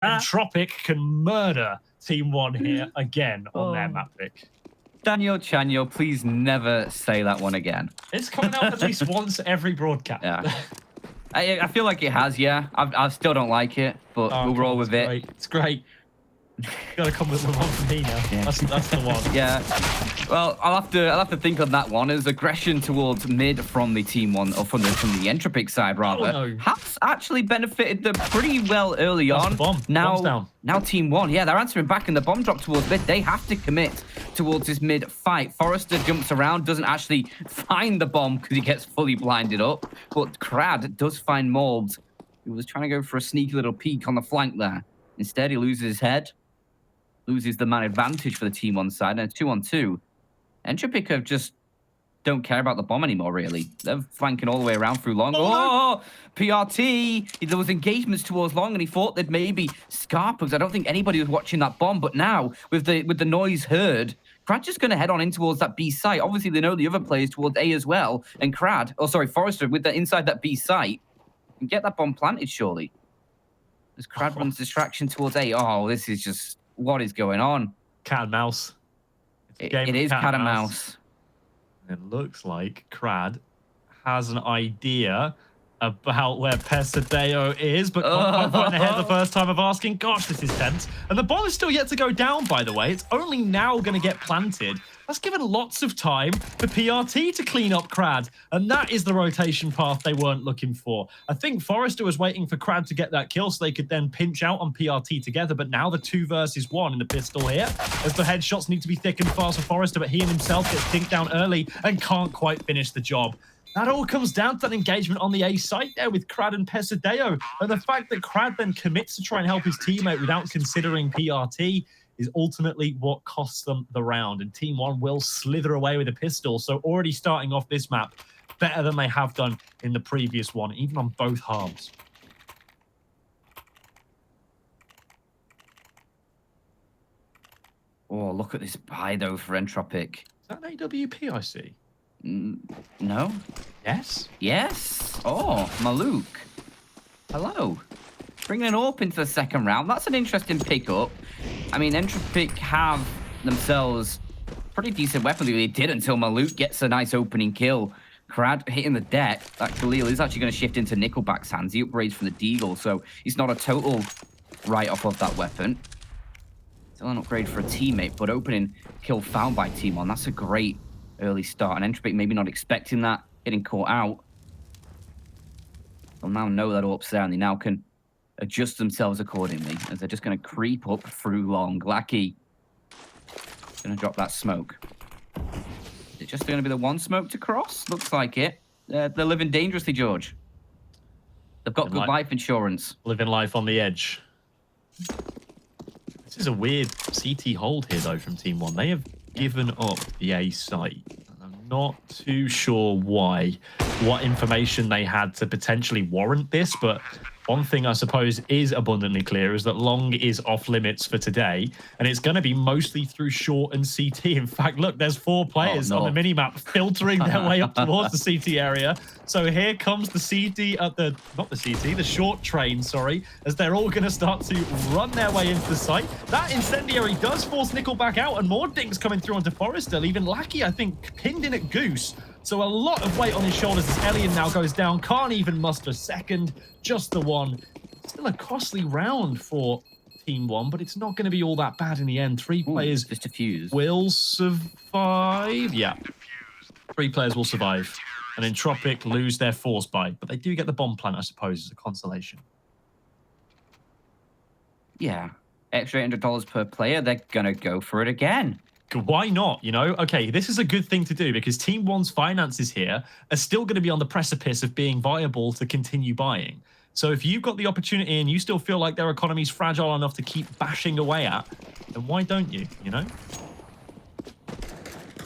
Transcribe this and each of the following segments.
Entropiq can murder TeamOne here again on their map pick. Daniel Chanyo, please never say that one again. It's coming out at least once every broadcast. Yeah. I feel like it has, yeah. I still don't like it, but we'll roll with it. Great. It's great. You gotta come with one for me now. Yeah. That's the one. Yeah. Well, I'll have to think on that one. As aggression towards mid from the TeamOne, or from the Entropiq side rather, has actually benefited them pretty well early on. Bomb. Now TeamOne, yeah, they're answering back, and the bomb drop towards mid. They have to commit towards this mid fight. Forrester jumps around, doesn't actually find the bomb because he gets fully blinded up. But Crad does find Molds, who was trying to go for a sneaky little peek on the flank there. Instead, he loses his head. Loses the man advantage for the TeamOne side, and it's 2-on-2. Entropiq have just don't care about the bomb anymore, really. They're flanking all the way around through long. Oh, PRT! There was engagements towards long, and he thought they'd maybe scarp, because I don't think anybody was watching that bomb. But now, with the noise heard, Crad's just going to head on in towards that B site. Obviously, they know the other players towards A as well. And Forrester, with the inside that B site, can get that bomb planted, surely. As Crad runs distraction towards A. Oh, this is just... What is going on? Cat and mouse. It is cat and mouse. It looks like Crad has an idea about where Pesadeo is, but can't quite ahead the first time of asking. Gosh, this is tense. And the bomb is still yet to go down, by the way. It's only now going to get planted. That's given lots of time for PRT to clean up Crad, and that is the rotation path they weren't looking for. I think Forrester was waiting for Crad to get that kill so they could then pinch out on PRT together, but now the 2 versus 1 in the pistol here, as the headshots need to be thick and fast for Forrester, but he and himself gets pinked down early and can't quite finish the job. That all comes down to that engagement on the A site there with Crad and Pesadeo, and the fact that Crad then commits to try and help his teammate without considering PRT is ultimately what costs them the round. And TeamOne will slither away with a pistol. So already starting off this map better than they have done in the previous one, even on both halves. Oh, look at this buy, though, for Entropiq. Is that an AWP I see? No. Yes? Yes. Oh, Maluk. Hello. Bringing an AWP into the second round. That's an interesting pickup. I mean, Entropiq have themselves pretty decent weaponry. They did until Maluk gets a nice opening kill. Crad hitting the deck. That Khalil is actually going to shift into Nickelback's hands. He upgrades from the Deagle, so he's not a total write-off of that weapon. Still an upgrade for a teammate, but opening kill found by TeamOne. That's a great early start. And Entropiq maybe not expecting that, getting caught out. They'll now know that AWP's there, and they now can adjust themselves accordingly, as they're just going to creep up through long. Lackey going to drop that smoke. Is it just going to be the one smoke to cross? Looks like it. They're living dangerously, George. They've got good life insurance. Living life on the edge. This is a weird CT hold here, though, from TeamOne. They have given up the A site. I'm not too sure why, what information they had to potentially warrant this, but one thing I suppose is abundantly clear is that long is off limits for today, and it's going to be mostly through short and CT. In fact, look, there's 4 players on the minimap filtering their way up towards the CT area. So here comes the CT at the short train, sorry, as they're all going to start to run their way into the site. That incendiary does force Nickelback out, and more dings coming through onto Forrester, leaving Lackey, I think, pinned in at Goose. So a lot of weight on his shoulders as Elian now goes down. Can't even muster second, just the one. Still a costly round for TeamOne, but it's not going to be all that bad in the end. 3 players just a fuse will survive. Yeah, 3 players will survive. And Entropiq lose their force buy, but they do get the bomb plant, I suppose, as a consolation. Yeah, extra $800 per player. They're going to go for it again. Why not? You know, okay, this is a good thing to do because TeamOne's finances here are still going to be on the precipice of being viable to continue buying. So if you've got the opportunity and you still feel like their economy's fragile enough to keep bashing away at, then why don't you, you know?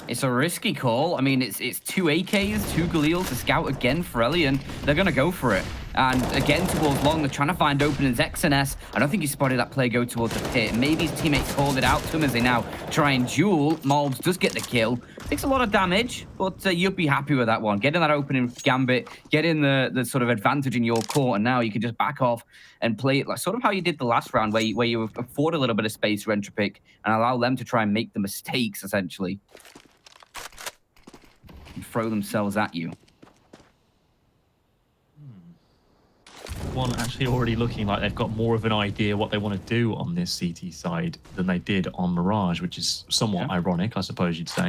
It's a risky call. I mean, it's 2 AKs, 2 Galils, a scout again for Elian. They're going to go for it. And again, towards long, they're trying to find openings. XNS, I don't think he spotted that play go towards the pit. Maybe his teammates called it out to him as they now try and duel. Malbs does get the kill. Takes a lot of damage, but you'll be happy with that one. Getting that opening gambit, getting the sort of advantage in your court, and now you can just back off and play it like sort of how you did the last round, where you afford a little bit of space for Entropiq and allow them to try and make the mistakes, essentially. And throw themselves at you. One actually already looking like they've got more of an idea what they want to do on this CT side than they did on Mirage, which is somewhat ironic, I suppose you'd say.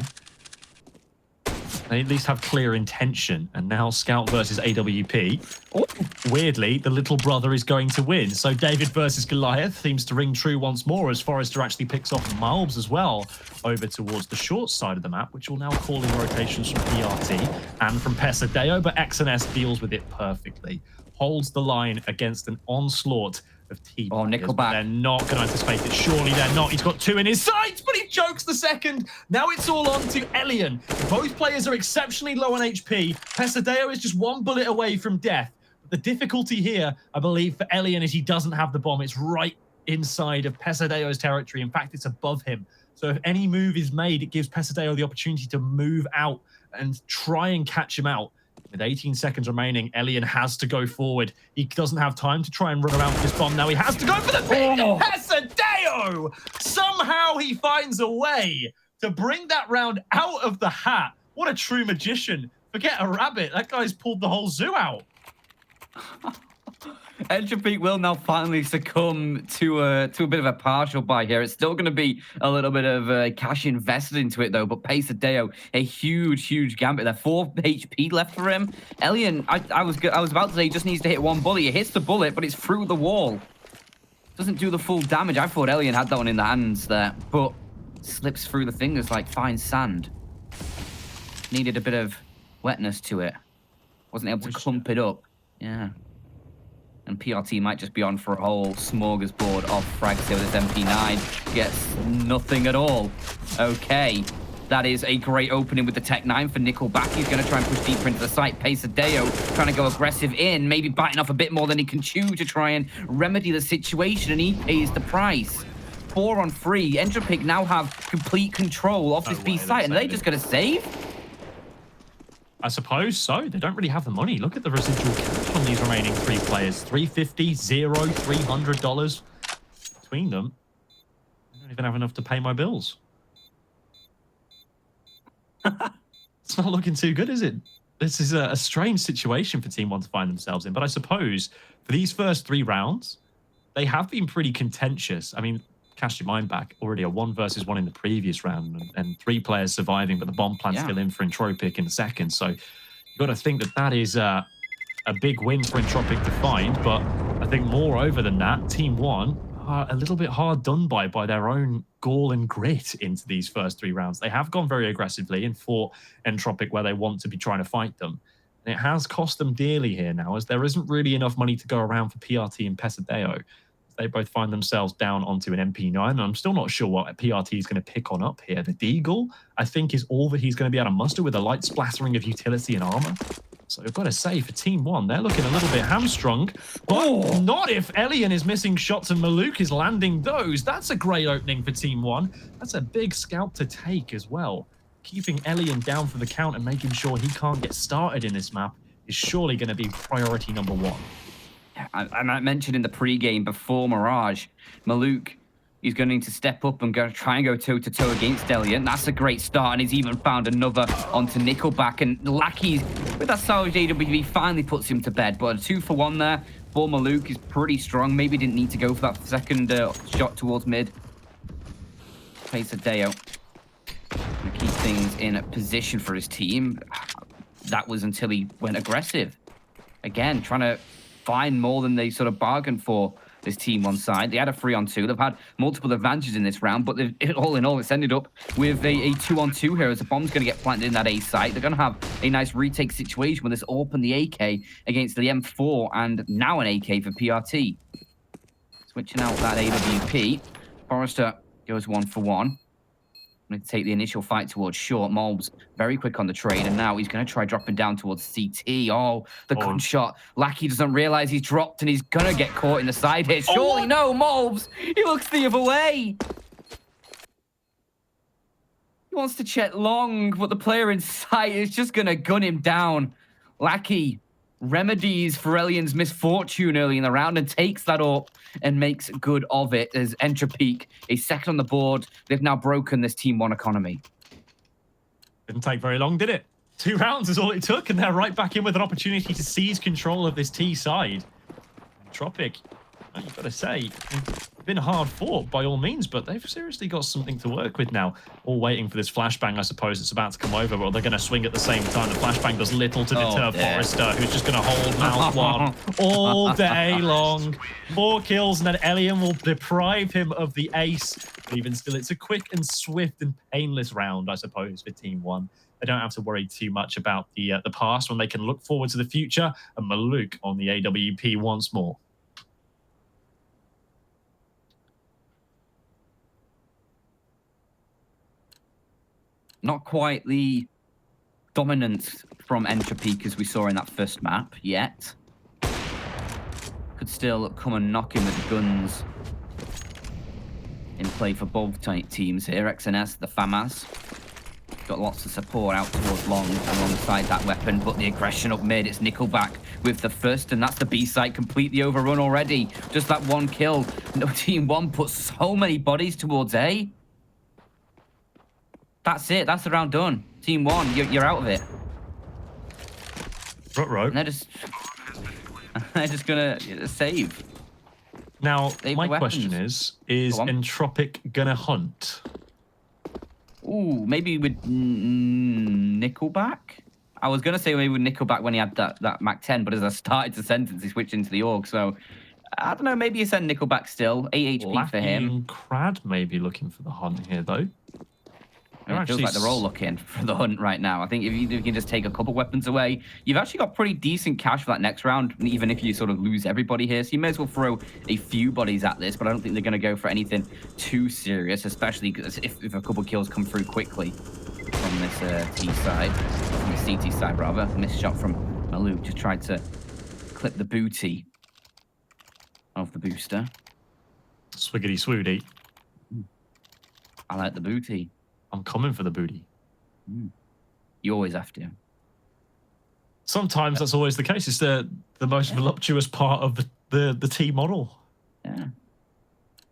They at least have clear intention, and now Scout versus AWP. Weirdly, the little brother is going to win. So David versus Goliath seems to ring true once more as Forrester actually picks off Malbs as well over towards the short side of the map, which will now call in rotations from PRT and from Pesadeo, but XNS deals with it perfectly. Holds the line against an onslaught of team. Oh, Nickelback. They're not going to anticipate it. Surely they're not. He's got 2 in his sights, but he chokes the second. Now it's all on to Elian. Both players are exceptionally low on HP. Pesadeo is just 1 bullet away from death. But the difficulty here, I believe, for Elian is he doesn't have the bomb. It's right inside of Pesadeo's territory. In fact, it's above him. So if any move is made, it gives Pesadeo the opportunity to move out and try and catch him out. With 18 seconds remaining, Elian has to go forward. He doesn't have time to try and run around for this bomb. Now he has to go for the pin. Pesadeo! Somehow he finds a way to bring that round out of the hat. What a true magician. Forget a rabbit. That guy's pulled the whole zoo out. Entropiq will now finally succumb to a bit of a partial buy here. It's still going to be a little bit of cash invested into it, though. But Pesadeo, a huge gambit there. 4 HP left for him. Elian, I was about to say he just needs to hit 1 bullet. He hits the bullet, but it's through the wall. Doesn't do the full damage. I thought Elian had that one in the hands there, but slips through the fingers like fine sand. Needed a bit of wetness to it. Wasn't able to clump it up. Yeah. And PRT might just be on for a whole smorgasbord of frags here with this MP9. Gets nothing at all. Okay. That is a great opening with the Tech 9 for Nickelback. He's going to try and push deeper into the site. Pesadeo trying to go aggressive in, maybe biting off a bit more than he can chew to try and remedy the situation, and he pays the price. 4 on 3. Entropiq now have complete control of this B site, and are they just going to save? I suppose so. They don't really have the money. Look at the residual cash on these remaining 3 players. $350, $0, $300 between them. I don't even have enough to pay my bills. It's not looking too good, is it? This is a strange situation for TeamOne to find themselves in. But I suppose for these first 3 rounds, they have been pretty contentious. I mean, cast your mind back, already a 1 versus 1 in the previous round, and 3 players surviving, but the bomb plant's still in for Entropiq in the second. So you've got to think that that is a big win for Entropiq to find. But I think moreover than that, TeamOne are a little bit hard done by their own gall and grit into these first 3 rounds. They have gone very aggressively and fought Entropiq where they want to be trying to fight them. And it has cost them dearly here now, as there isn't really enough money to go around for PRT and Pesadeo. They both find themselves down onto an MP9, and I'm still not sure what PRT is going to pick on up here. The Deagle, I think, is all that he's going to be able to muster with a light splattering of utility and armor. So I've got to say, for TeamOne, they're looking a little bit hamstrung, but not if Elian is missing shots and Maluk is landing those. That's a great opening for TeamOne. That's a big scalp to take as well. Keeping Elian down for the count and making sure he can't get started in this map is surely going to be priority number 1. I mentioned in the pre-game before Mirage, Maluk is going to need to step up and try and go toe-to-toe against Elian. That's a great start, and he's even found another onto Nickelback. And Lackey's, with that salvage AWP, finally puts him to bed. But a 2-for-1 there for Maluk is pretty strong. Maybe didn't need to go for that second shot towards mid. Pesadeo going to keep things in a position for his team. That was until he went aggressive. Again, trying to find more than they sort of bargained for, this TeamOne side. They had a 3-on-2. They've had multiple advantages in this round, but all in all, it's ended up with a 2-on-2 here as the bomb's going to get planted in that A site. They're going to have a nice retake situation with this open the AK against the M4 and now an AK for PRT. Switching out that AWP. Forrester goes 1-for-1. Going to take the initial fight towards short. Molbs very quick on the trade, and now he's going to try dropping down towards CT. Oh, the gunshot. Lackey doesn't realize he's dropped, and he's going to get caught in the side hit. Surely no, Molbs. He looks the other way. He wants to check long, but the player in sight is just going to gun him down. Lackey remedies Ferelion's misfortune early in the round and takes that up and makes good of it as Entropiq is second on the board. They've now broken this TeamOne economy. Didn't take very long, did it? 2 rounds is all it took, and they're right back in with an opportunity to seize control of this T side. Entropiq, you've got to say, been hard fought by all means, but they've seriously got something to work with now. All waiting for this flashbang, I suppose it's about to come over, but they're going to swing at the same time. The flashbang does little to deter Forrester, who's just going to hold Mouse 1 all day long. 4 kills, and then Elian will deprive him of the ace. But even still, it's a quick and swift and painless round, I suppose, for TeamOne. They don't have to worry too much about the past when they can look forward to the future. And Maluk on the AWP once more. Not quite the dominance from Entropiq as we saw in that first map yet. Could still come and knock him with guns in play for both teams here. XNS, the FAMAS. Got lots of support out towards long alongside that weapon, but the aggression up mid, it's Nickelback with the first, and that's the B site completely overrun already. Just that 1 kill. No, TeamOne put so many bodies towards A. That's it. That's the round done. TeamOne, you're out of it. And they're just gonna save. Now, save my question is Entropiq gonna hunt? Ooh, maybe with Nickelback? I was gonna say maybe with Nickelback when he had that Mac 10, but as I started the sentence, he switched into the AUG, so I don't know, maybe you send Nickelback still. 8 HP for him. And Crad may be looking for the hunt here, though. It feels like they're all looking for the hunt right now. I think if you can just take a couple weapons away, you've actually got pretty decent cash for that next round, even if you sort of lose everybody here. So you may as well throw a few bodies at this, but I don't think they're going to go for anything too serious, especially if a couple kills come through quickly from this T side, from the CT side rather. Missed shot from Maluk, just tried to clip the booty of the booster. Swiggity swoody. I like the booty. I'm coming for the booty. You always have to. Sometimes that's always the case. It's the most voluptuous part of the T model. Yeah.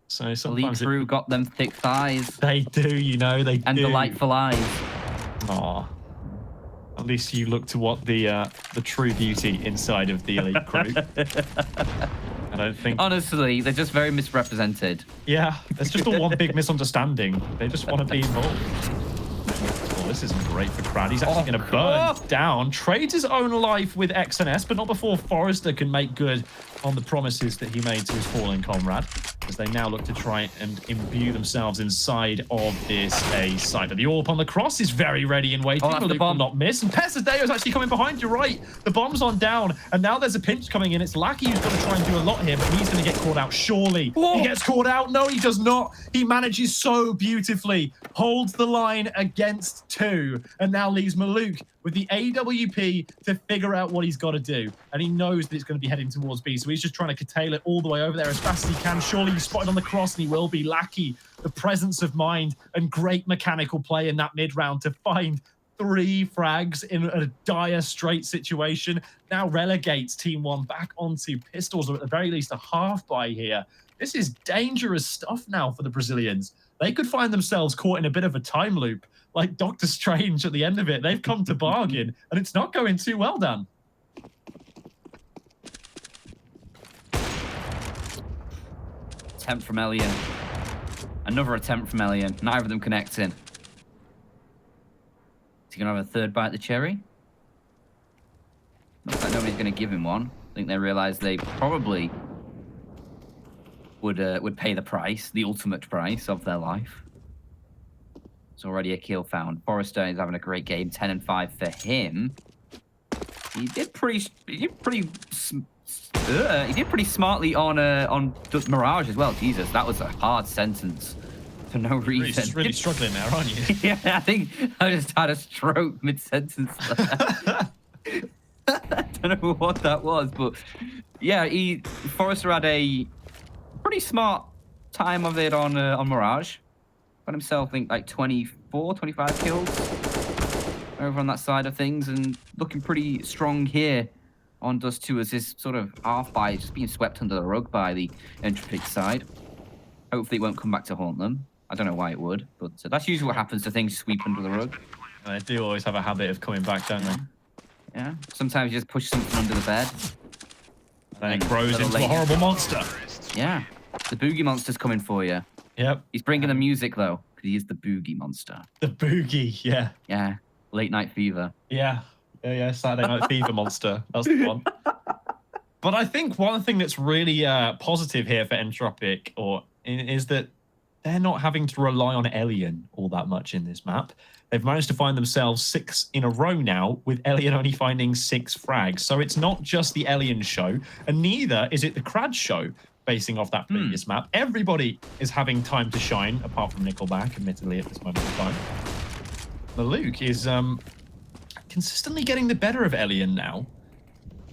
So sometimes the crew got them thick thighs. They do, you know, they and do. Delightful eyes. Aw. At least you look to what the true beauty inside of the elite crew. I don't think... Honestly, they're just very misrepresented. Yeah, it's just all one big misunderstanding. They just want to be involved. Oh, this isn't great for Crad. He's actually going to burn down. Trades his own life with XNS, but not before Forrester can make good on the promises that he made to his fallen comrade, as they now look to try and imbue themselves inside of this A site. But the AWP on the cross is very ready and waiting. The bomb will not miss. And Pesadeo is actually coming behind. You're right. The bomb's on down, and now there's a pinch coming in. It's Lackey who's going to try and do a lot here, but he's going to get caught out. Surely he gets caught out. No, he does not. He manages so beautifully, holds the line against 2, and now leaves Maluk with the AWP to figure out what he's got to do. And he knows that it's going to be heading towards B, so he's just trying to curtail it all the way over there as fast as he can. Surely he's spotted on the cross, and he will be. Lackey, the presence of mind and great mechanical play in that mid-round to find 3 frags in a dire straight situation, now relegates TeamOne back onto pistols, or at the very least a half buy here. This is dangerous stuff now for the Brazilians. They could find themselves caught in a bit of a time loop, like Doctor Strange at the end of it. They've come to bargain, and it's not going too well, Dan. Attempt from Elian. Another attempt from Elian. Neither of them connecting. Is he going to have a third bite at the cherry? Looks like nobody's going to give him one. I think they realize they probably would pay the price, the ultimate price of their life. It's already a kill found. Forrester is having a great game. 10 and 5 for him. He did pretty smartly on Mirage as well. Jesus, that was a hard sentence for no reason. You're really struggling there, aren't you? Yeah, I think I just had a stroke mid-sentence there. I don't know what that was, but yeah, Forrester had a pretty smart time of it on Mirage. Got himself, I think, like 24, 25 kills over on that side of things, and looking pretty strong here on Dust2 as this sort of half buy just being swept under the rug by the Entropiq side. Hopefully it won't come back to haunt them. I don't know why it would, but that's usually what happens to things sweep under the rug. They do always have a habit of coming back, don't they? Yeah. Sometimes you just push something under the bed. And it grows into a horrible monster. Yeah. The boogie monster's coming for you. Yep. He's bringing the music, though, because he is the boogie monster. The boogie, yeah. Yeah. Late night fever. Yeah. Saturday Night Fever monster. That's the one. But I think one thing that's really positive here for Entropiq is that they're not having to rely on Elian all that much in this map. They've managed to find themselves 6 in a row now, with Elian only finding 6 frags. So it's not just the Elian show, and neither is it the Crad show, basing off that previous map. Everybody is having time to shine, apart from Nickelback, admittedly, at this moment in time. Maluk is consistently getting the better of Elian now,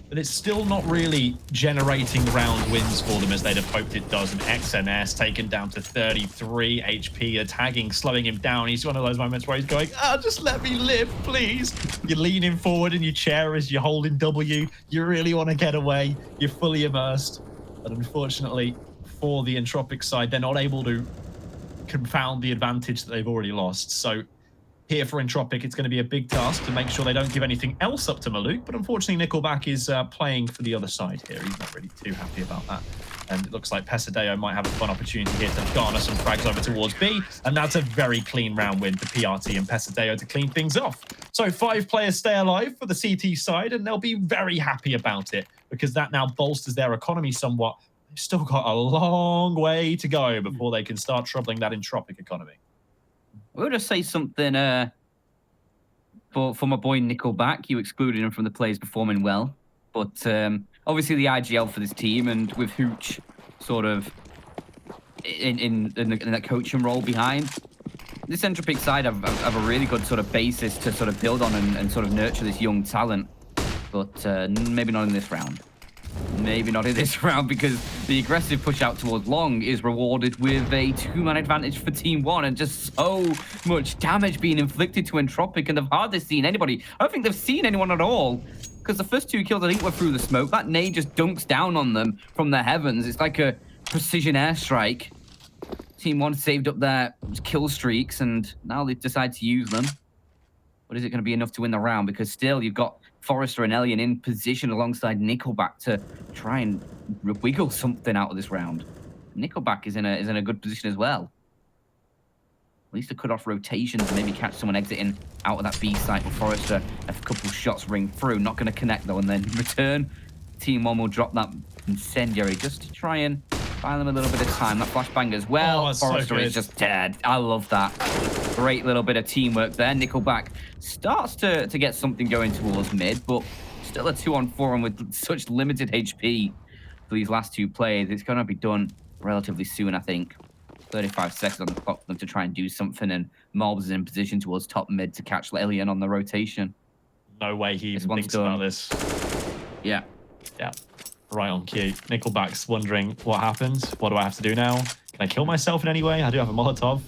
but it's still not really generating round wins for them as they'd have hoped it does. And XNS taken down to 33 HP, a tagging, slowing him down. He's one of those moments where he's going, just let me live, please. You're leaning forward in your chair as you're holding W. You really want to get away. You're fully immersed. But unfortunately, for the Entropiq side, they're not able to confound the advantage that they've already lost. So here for Entropiq, it's going to be a big task to make sure they don't give anything else up to Maluk. But unfortunately, Nickelback is playing for the other side here. He's not really too happy about that. And it looks like Pesadeo might have a fun opportunity here to garner some frags over towards B. And that's a very clean round win for PRT and Pesadeo to clean things off. So 5 players stay alive for the CT side, and they'll be very happy about it, because that now bolsters their economy somewhat. They've still got a long way to go before they can start troubling that Entropiq economy. We'll just say something for my boy Nickelback. You excluded him from the players performing well. But obviously the IGL for this team, and with Hooch sort of in that coaching role behind, this Entropiq side have a really good sort of basis to sort of build on and sort of nurture this young talent. But maybe not in this round. Maybe not in this round, because the aggressive push out towards long is rewarded with a 2-man advantage for TeamOne, and just so much damage being inflicted to Entropiq, and they've hardly seen anybody. I don't think they've seen anyone at all, because the first 2 kills I think were through the smoke. That nade just dunks down on them from the heavens. It's like a precision airstrike. TeamOne saved up their kill streaks, and now they decide to use them. But is it going to be enough to win the round? Because still, you've got Forrester and Elian in position alongside Nickelback to try and wiggle something out of this round. Nickelback is in a good position as well. At least to cut off rotations and maybe catch someone exiting out of that B site. But Forrester, a couple shots ring through, not going to connect though, and then return. Team1 will drop that incendiary just to try and buy them a little bit of time. That flashbang as well. Oh, Forrester is just dead. I love that. Great little bit of teamwork there. Nickelback starts to get something going towards mid, but still a 2-on-4, and with such limited HP for these last 2 players, it's going to be done relatively soon, I think. 35 seconds on the clock for them to try and do something, and Mobs is in position towards top mid to catch Elian on the rotation. No way he even thinks about this. Yeah. Yeah. Right on cue. Nickelback's wondering what happens. What do I have to do now? Can I kill myself in any way? I do have a Molotov.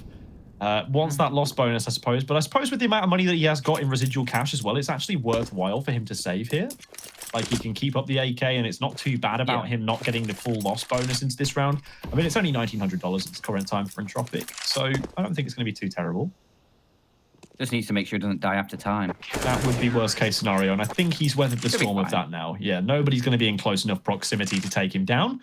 Wants that loss bonus, I suppose. But I suppose with the amount of money that he has got in residual cash as well, it's actually worthwhile for him to save here. Like, he can keep up the AK, and it's not too bad about him not getting the full loss bonus into this round. I mean, it's only $1,900 at this current time for Entropiq, so I don't think it's going to be too terrible. Just needs to make sure it doesn't die after time. That would be worst case scenario, and I think he's weathered the storm of that now. Yeah, nobody's going to be in close enough proximity to take him down.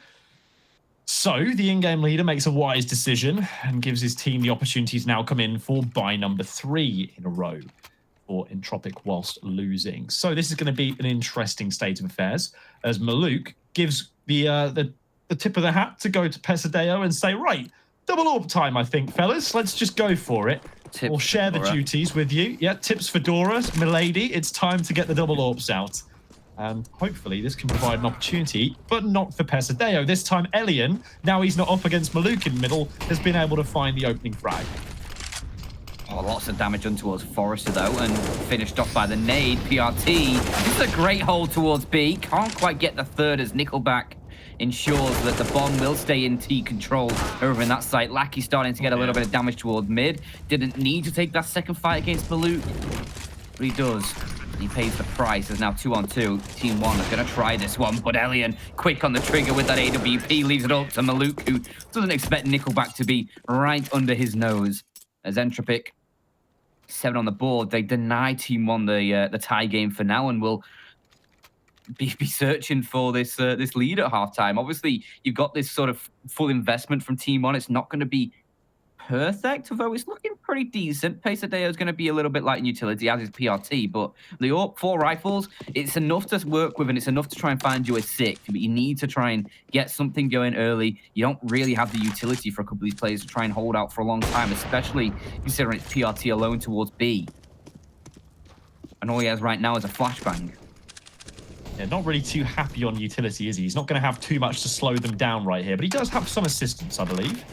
So the in-game leader makes a wise decision and gives his team the opportunity to now come in for buy number 3 in a row for Entropiq whilst losing. So this is going to be an interesting state of affairs as Maluk gives the tip of the hat to go to Pesadeo and say, right, double orb time, I think, fellas. Let's just go for it. We'll share the duties with you. Yeah, tips Fedora, milady. It's time to get the double orbs out. And hopefully this can provide an opportunity, but not for Pesadeo. This time, Elian, now he's not up against Maluk in middle, has been able to find the opening frag. Oh, lots of damage done towards Forrester, though, and finished off by the nade. PRT, this is a great hold towards B. Can't quite get the third as Nickelback ensures that the bomb will stay in T control over in that site. Lackey starting to get a little bit of damage towards mid. Didn't need to take that second fight against Maluk, but he does. He pays the price. There's now 2-on-2. TeamOne are going to try this one, but Elian quick on the trigger with that AWP, leaves it up to Maluk, who doesn't expect Nickelback to be right under his nose. As Entropiq, 7 on the board, they deny TeamOne the tie game for now, and will be searching for this this lead at halftime. Obviously, you've got this sort of full investment from TeamOne. It's not going to be perfect, although it's looking pretty decent. Pesadeo is going to be a little bit light in utility, as is PRT, but the AWP 4 rifles, it's enough to work with, and it's enough to try and find you a 6, but you need to try and get something going early. You don't really have the utility for a couple of these players to try and hold out for a long time, especially considering it's PRT alone towards B. And all he has right now is a flashbang. Yeah, not really too happy on utility, is he? He's not going to have too much to slow them down right here, but he does have some assistance, I believe.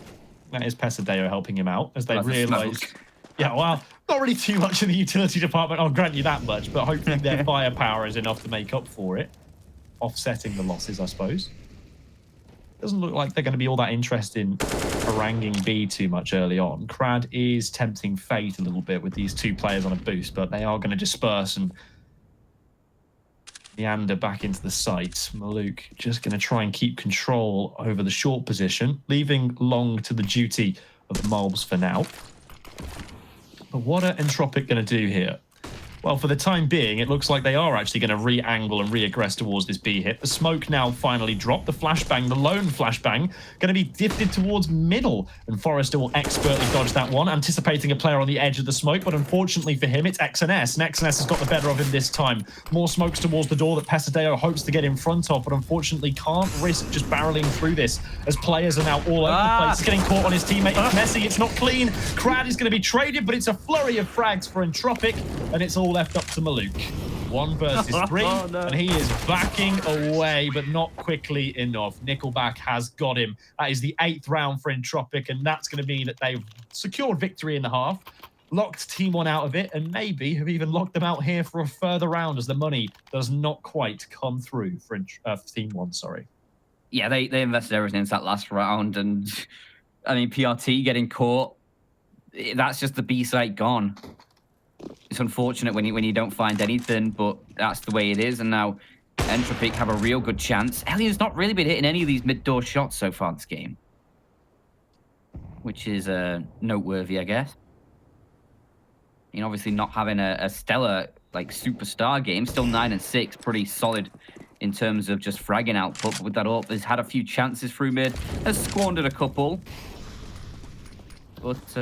That is Pesadeo helping him out as they realise. Yeah, well, not really too much in the utility department, I'll grant you that much, but hopefully their firepower is enough to make up for it. Offsetting the losses, I suppose. Doesn't look like they're going to be all that interested in haranguing B too much early on. Crad is tempting fate a little bit with these 2 players on a boost, but they are going to disperse and meander back into the site. Maluk just going to try and keep control over the short position, leaving long to the duty of Mulbs for now. But what are Entropiq going to do here? Well, for the time being, it looks like they are actually going to re-angle and re-aggress towards this B hit. The smoke now finally dropped. The flashbang, the lone flashbang, going to be drifted towards middle. And Forrester will expertly dodge that one, anticipating a player on the edge of the smoke. But unfortunately for him, it's XNS. And XNS has got the better of him this time. More smokes towards the door that Pesadeo hopes to get in front of, but unfortunately can't risk just barreling through this as players are now all over the place. Getting caught on his teammate. It's messy. It's not clean. Crad is going to be traded, but it's a flurry of frags for Entropiq, and it's all left up to Maluk. 1 versus 3, and he is backing away, but not quickly enough. Nickelback has got him. That is the 8th round for Entropiq, and that's going to mean that they've secured victory in the half, locked TeamOne out of it, and maybe have even locked them out here for a further round as the money does not quite come through for TeamOne, sorry. Yeah, they invested everything into that last round, and I mean, PRT getting caught, that's just the B site gone. It's unfortunate when you don't find anything, but that's the way it is. And now Entropiq have a real good chance. Elian's not really been hitting any of these mid-door shots so far this game, which is noteworthy, I guess. You know, obviously not having a stellar, like, superstar game. Still 9 and 6, pretty solid in terms of just fragging output. But with that up, he's had a few chances through mid, has squandered a couple, but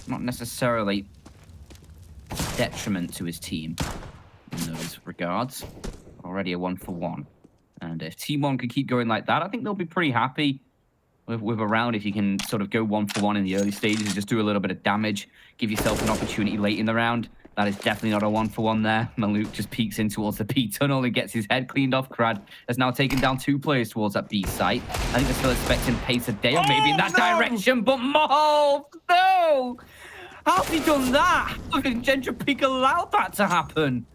not necessarily detriment to his team in those regards. Already a 1-for-1. And if TeamOne can keep going like that, I think they'll be pretty happy with a round if you can sort of go 1-for-1 in the early stages and just do a little bit of damage, give yourself an opportunity late in the round. That is definitely not a 1-for-1 there. Maluk just peeks in towards the B tunnel and gets his head cleaned off. Crad has now taken down 2 players towards that B site. I think they're still expecting Pesadeo maybe in that direction, but Mulbs, no! How's he done that? How did Entropiq allow that to happen?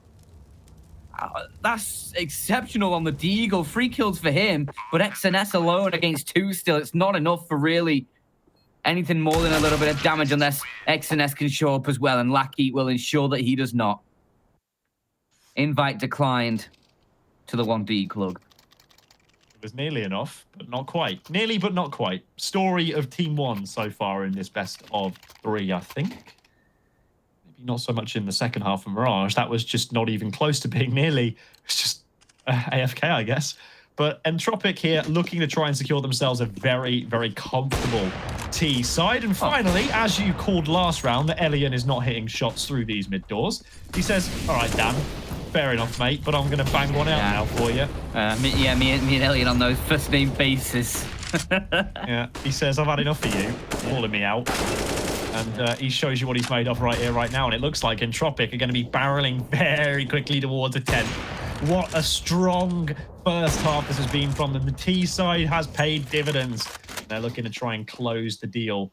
That's exceptional on the Deagle. 3 kills for him, but XNS alone against 2 still. It's not enough for really anything more than a little bit of damage unless XNS can show up as well, and Lackey will ensure that he does not. Invite declined to the 1B club. It was nearly enough, but not quite. Nearly, but not quite. Story of TeamOne so far in this best of 3, I think. Maybe not so much in the second half of Mirage. That was just not even close to being nearly. It's just AFK, I guess. But Entropiq here looking to try and secure themselves a very, very comfortable T side. And finally, as you called last round, that Elian is not hitting shots through these mid doors. He says, all right, Dan, fair enough, mate, but I'm going to bang one out now for you. Me and Elian on those first name basis. Yeah, he says, I've had enough of you, calling me out. And he shows you what he's made of right here, right now. And it looks like Entropiq are going to be barreling very quickly towards a 10. What a strong first half this has been from them. The T side has paid dividends. They're looking to try and close the deal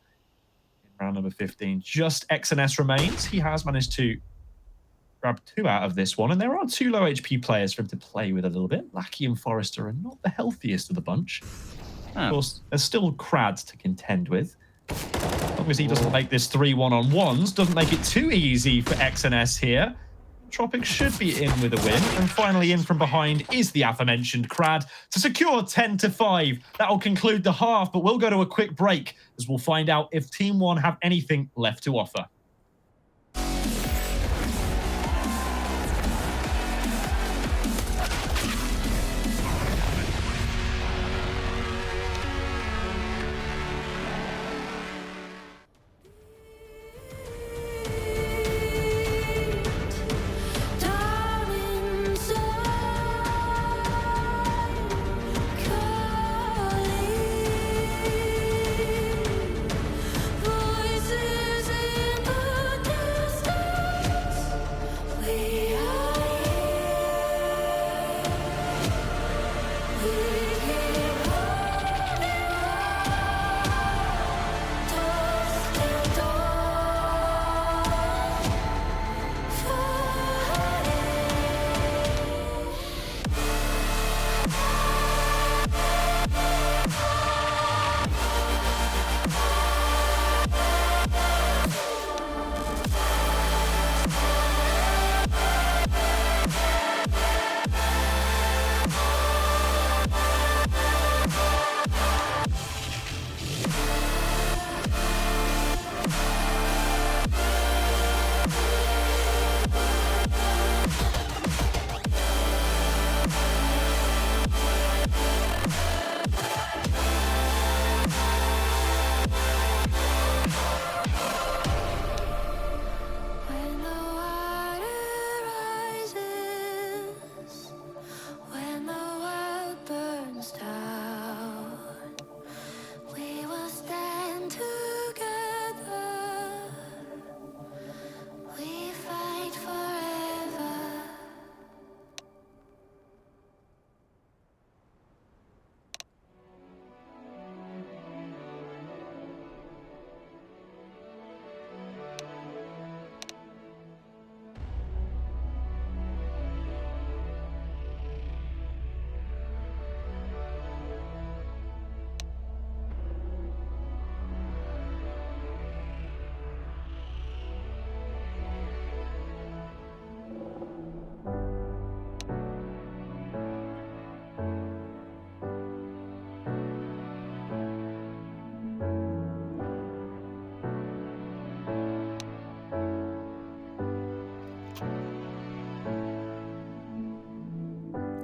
in round number 15. Just XNS remains. He has managed to grab 2 out of this one, and there are 2 low HP players for him to play with a little bit. Lackey and Forrester are not the healthiest of the bunch. Of course, there's still Crad to contend with. As long as he doesn't make this 3 1-on-1s, doesn't make it too easy for XNS here. Entropiq should be in with a win, and finally in from behind is the aforementioned Crad to secure 10-5. That'll conclude the half, but we'll go to a quick break as we'll find out if TeamOne have anything left to offer.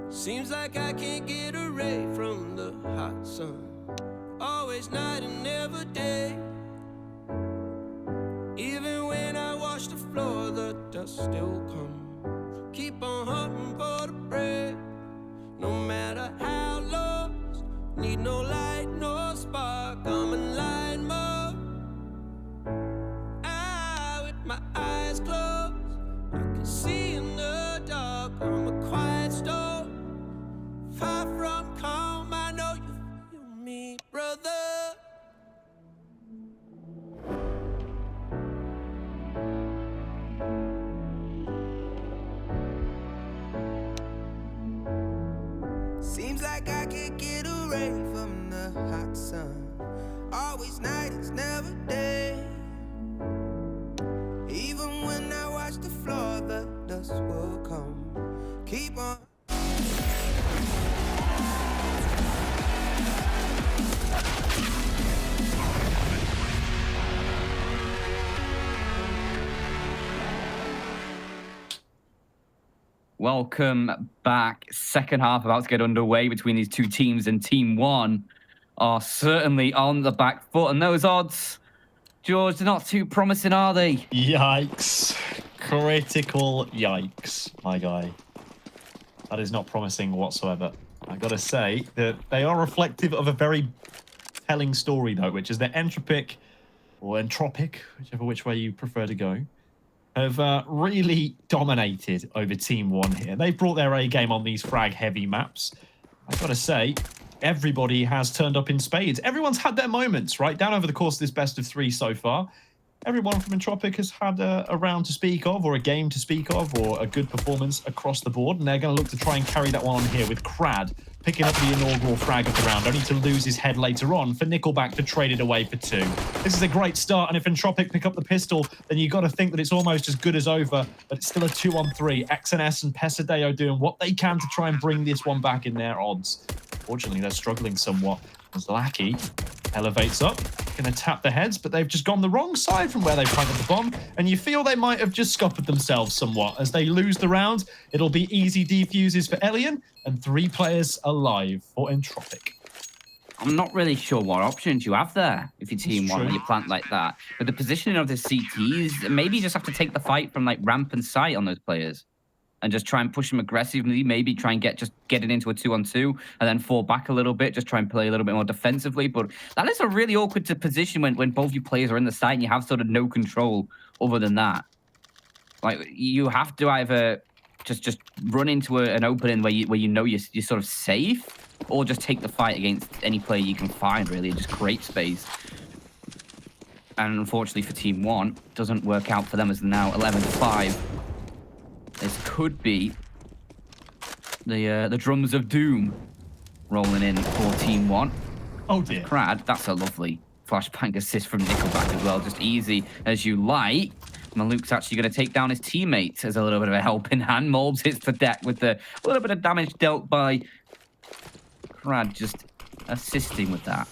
Seems like I can't get away from the hot sun. Always night and never day. Even when I wash the floor, the dust still comes. Keep on hoping for the break. No matter how lost, need no light, no spark. I'm in line mode. With my eyes closed, I can see in the dark. I'm a quiet storm. Far from calm, I know you feel me, brother. Seems like I can't get away from the hot sun. Always night, it's never day. Even when I watch the floor, the dust will come. Keep on. Welcome back. Second half about to get underway between these 2 teams, and TeamOne are certainly on the back foot. And those odds, George, they're not too promising, are they? Yikes. Critical yikes, my guy. That is not promising whatsoever. I gotta say that they are reflective of a very telling story, though, which is that Entropiq, or Entropiq, which way you prefer to go, have really dominated over TeamOne here. They've brought their A game on these frag-heavy maps. I've got to say, everybody has turned up in spades. Everyone's had their moments, right? Down over the course of this best of 3 so far. Everyone from Entropiq has had a round to speak of, or a game to speak of, or a good performance across the board, and they're going to look to try and carry that one on here with Crad picking up the inaugural frag of the round, only to lose his head later on for Nickelback to trade it away for 2. This is a great start, and if Entropiq pick up the pistol, then you've got to think that it's almost as good as over, but it's still a 2-on-3. XNS and Pesadeo doing what they can to try and bring this one back in their odds. Fortunately, they're struggling somewhat as Lackey elevates up, going to tap the heads, but they've just gone the wrong side from where they planted the bomb, and you feel they might have just scuppered themselves somewhat. As they lose the round, it'll be easy defuses for Elian, and 3 players alive for Entropiq. I'm not really sure what options you have there if you're TeamOne when you plant like that. But the positioning of the CTs, maybe you just have to take the fight from like ramp and sight on those players. And just try and push them aggressively, maybe try and get it into a 2-on-2 and then fall back a little bit, just try and play a little bit more defensively. But that is a really awkward position when both your players are in the site and you have sort of no control other than that. Like, you have to either just run into an opening where you know you're sort of safe, or just take the fight against any player you can find, really, and just create space. And unfortunately for TeamOne, it doesn't work out for them as now 11-5. This could be the drums of doom rolling in for TeamOne. Oh dear. Crad, that's a lovely flashbang assist from Nickelback as well. Just easy as you like. Maluk's actually going to take down his teammate as a little bit of a helping hand. Molbs hits the deck with a little bit of damage dealt by Crad, just assisting with that.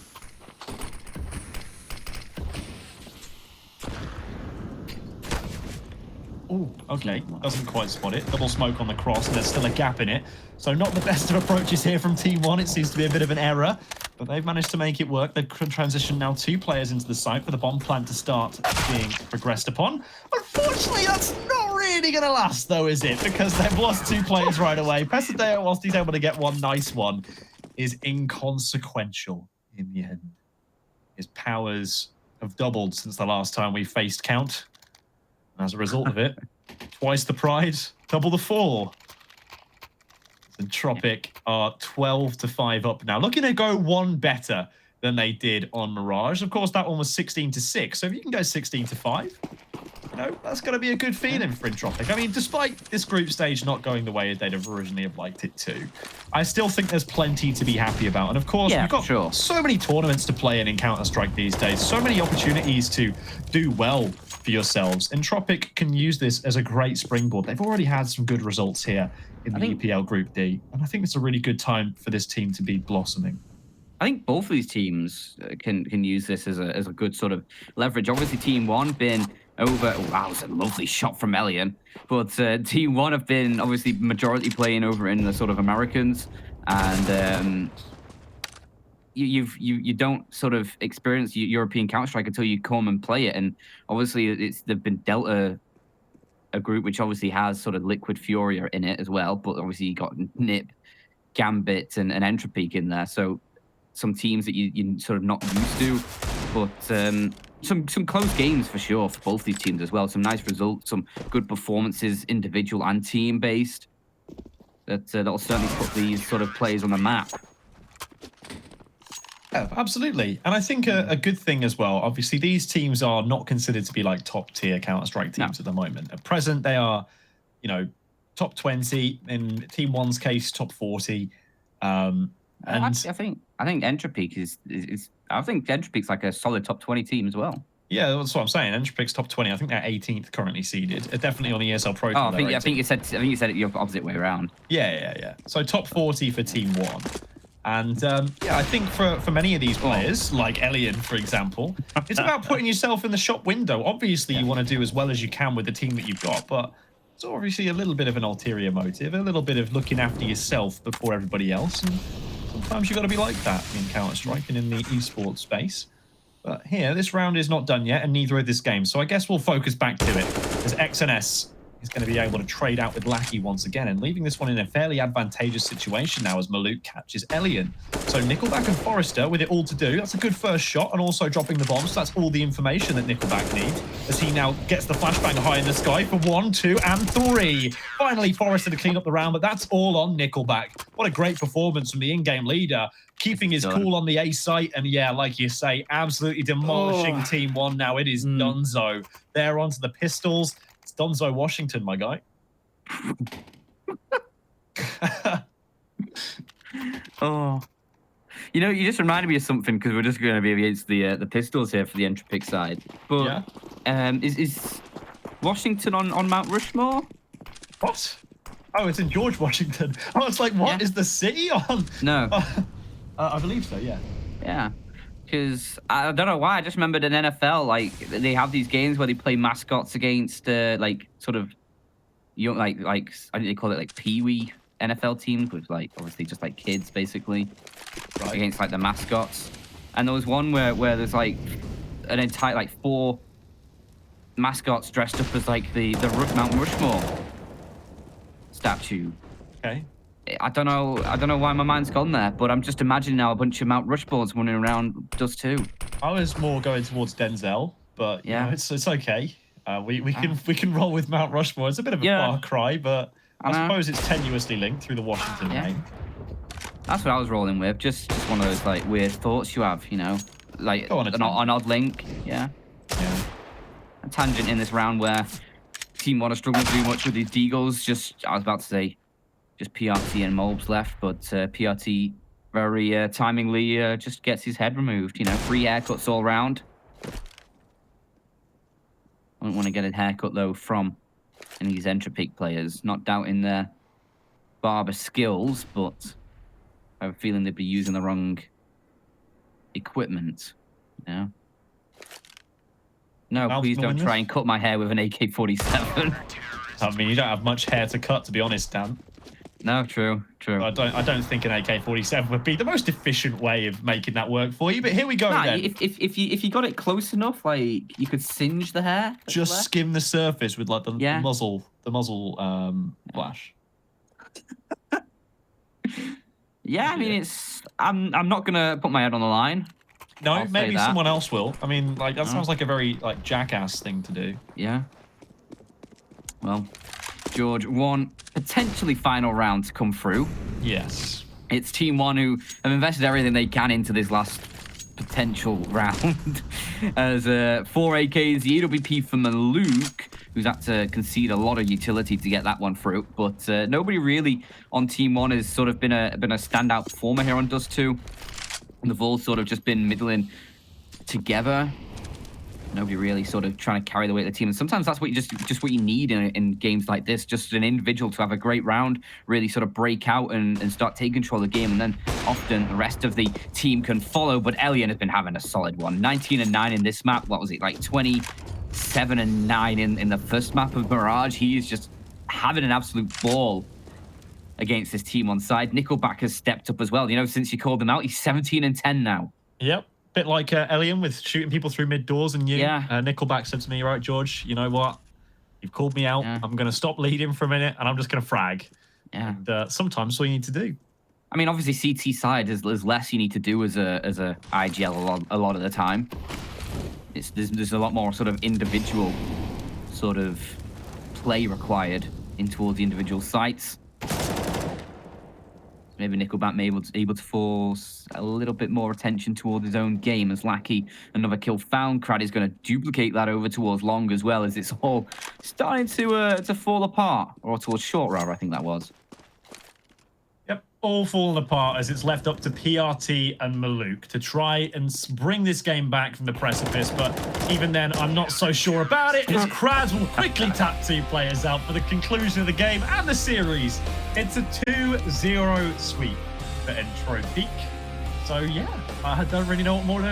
Oh, okay. Doesn't quite spot it. Double smoke on the cross, and there's still a gap in it. So not the best of approaches here from TeamOne. It seems to be a bit of an error, but they've managed to make it work. They've transitioned now 2 players into the site for the bomb plant to start being progressed upon. Unfortunately, that's not really going to last, though, is it? Because they've lost 2 players right away. Pesadeo, whilst he's able to get one nice one, is inconsequential in the end. His powers have doubled since the last time we faced Count. As a result of it, twice the pride, double the fall. Entropiq are 12-5 up now, looking to go 1 better than they did on Mirage. Of course, that one was 16-6, so if you can go 16-5, you know, that's going to be a good feeling for Entropiq. I mean, despite this group stage not going the way they'd have originally have liked it to, I still think there's plenty to be happy about. And of course, we've got so many tournaments to play in Counter-Strike these days, so many opportunities to do well for yourselves. Entropiq can use this as a great springboard. They've already had some good results here in the EPL Group D, and I think it's a really good time for this team to be blossoming. I think both of these teams can use this as a good sort of leverage. Obviously, TeamOne been over. Oh, wow, that was a lovely shot from Elian. But TeamOne have been obviously majority playing over in the sort of Americans, and you don't sort of experience European Counter-Strike until you come and play it. And obviously, they've been dealt a group which obviously has sort of Liquid Furia in it as well. But obviously, you got Nip, Gambit, and Entropiq in there. So some teams that you're sort of not used to, but some close games for sure for both these teams as well. Some nice results, some good performances, individual and team based. That'll certainly put these sort of players on the map. Yeah, absolutely. And I think a good thing as well, obviously these teams are not considered to be like top tier Counter-Strike teams at the moment. At present, they are, you know, top 20, in TeamOne's case, top 40. And I think Entropiq is I think Entropiq's like a solid top 20 team as well. Yeah, that's what I'm saying. Entropiq's top 20. I think they're 18th currently seeded. Definitely on the ESL Pro. Oh, I think you said it your opposite way around. Yeah. So top 40 for TeamOne. And yeah, I think for many of these players, like Elian, for example, it's about putting yourself in the shop window. Obviously, you want to do as well as you can with the team that you've got, but it's obviously a little bit of an ulterior motive, a little bit of looking after yourself before everybody else. And sometimes you've got to be like that in Counter-Strike and in the esports space. But here, this round is not done yet, and neither is this game. So I guess we'll focus back to it as XNS is going to be able to trade out with Lackey once again and leaving this one in a fairly advantageous situation now as Maluk catches Elian. So Nickelback and Forrester with it all to do. That's a good first shot and also dropping the bomb. So that's all the information that Nickelback needs as he now gets the flashbang high in the sky for 1, 2, and 3. Finally, Forrester to clean up the round, but that's all on Nickelback. What a great performance from the in-game leader, keeping his cool on the A site. And yeah, like you say, absolutely demolishing TeamOne now. It is Dunzo. They're onto the pistols. It's Dunzo Washington, my guy. Oh. You know, you just reminded me of something because we're just going to be against the pistols here for the Entropiq side. But is Washington on Mount Rushmore? What? Oh, it's in George Washington. I was like, what is the city on? No. I believe so, yeah. Yeah. Because I don't know why. I just remembered in NFL, like, they have these games where they play mascots against, like, sort of, young, like I think they call it, like, peewee NFL teams, with, like, obviously just, like, kids, basically, against, like, the mascots. And there was one where there's, like, an entire, like, 4 mascots dressed up as, like, the Mount Rushmore statue. Okay. I don't know why my mind's gone there, but I'm just imagining now a bunch of Mount Rushmores running around Dust2. I was more going towards Denzel, but yeah, it's okay. We can roll with Mount Rushmore. It's a bit of a far cry, but I suppose it's tenuously linked through the Washington name. That's what I was rolling with. Just one of those like weird thoughts you have, you know, like an odd link. Yeah. A tangent in this round where TeamOne are struggling to do much with these deagles. I was about to say, just PRT and Molbs left, but PRT very timingly just gets his head removed. You know, 3 haircuts all round. I don't want to get a haircut though from any of these Entropiq players. Not doubting their barber skills, but I have a feeling they'd be using the wrong equipment. You know? No, please don't try and cut my hair with an AK-47. I mean, you don't have much hair to cut, to be honest, Dan. No, true. I don't think an AK-47 would be the most efficient way of making that work for you. But here we go then. If you got it close enough, like you could singe the hair. Just skim the surface with like the muzzle flash. Yeah, I mean I'm not gonna put my head on the line. No, maybe someone else will. I mean, like that sounds like a very like jackass thing to do. Yeah. Well, George, one potentially final round to come through. Yes. It's TeamOne who have invested everything they can into this last potential round. As 4 AKs, the AWP for Maluk, who's had to concede a lot of utility to get that one through. But nobody really on TeamOne has sort of been a standout performer here on Dust2. They've all sort of just been middling together. Nobody really sort of trying to carry the weight of the team. And sometimes that's what you just what you need in games like this. Just an individual to have a great round, really sort of break out and start taking control of the game. And then often the rest of the team can follow. But Elian has been having a solid one. 19 and 9 in this map. What was it, like 27 and 9 in the first map of Mirage? He is just having an absolute ball against this team on side. Nickelback has stepped up as well. You know, since you called him out, he's 17 and 10 now. Yep. Bit like Elian with shooting people through mid doors and you. Yeah. Nickelback said to me, right, George, you know what? You've called me out. Yeah. I'm going to stop leading for a minute and I'm just going to frag. Yeah. And sometimes all you need to do. I mean, obviously CT side is less you need to do as a IGL a lot of the time. There's a lot more sort of individual sort of play required in towards the individual sites. Maybe Nickelback may be able to force a little bit more attention towards his own game as Lackey. Another kill found. Crad is going to duplicate that over towards Long as well, as it's all starting to fall apart. Or towards Short, rather, I think that was. Yep, all falling apart as it's left up to PRT and Maluk to try and bring this game back from the precipice. But even then, I'm not so sure about it, as Crad will quickly tap 2 players out for the conclusion of the game and the series. It's a 2-0 sweep for Entropiq. So yeah, I don't really know what more to